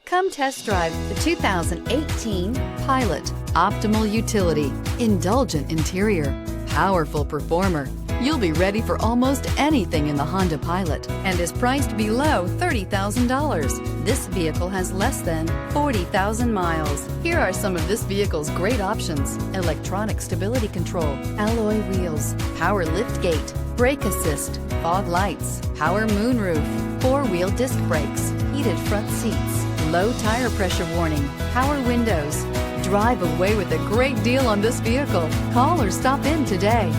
Come test drive the 2018 Pilot. Optimal utility, indulgent interior, powerful performer. You'll be ready for almost anything in the Honda Pilot and is priced below $30,000. This vehicle has less than 40,000 miles. Here are some of this vehicle's great options: electronic stability control, alloy wheels, power liftgate, brake assist, fog lights, power moonroof, four-wheel disc brakes, heated front seats, low tire pressure warning, power windows. Drive away with a great deal on this vehicle. Call or stop in today.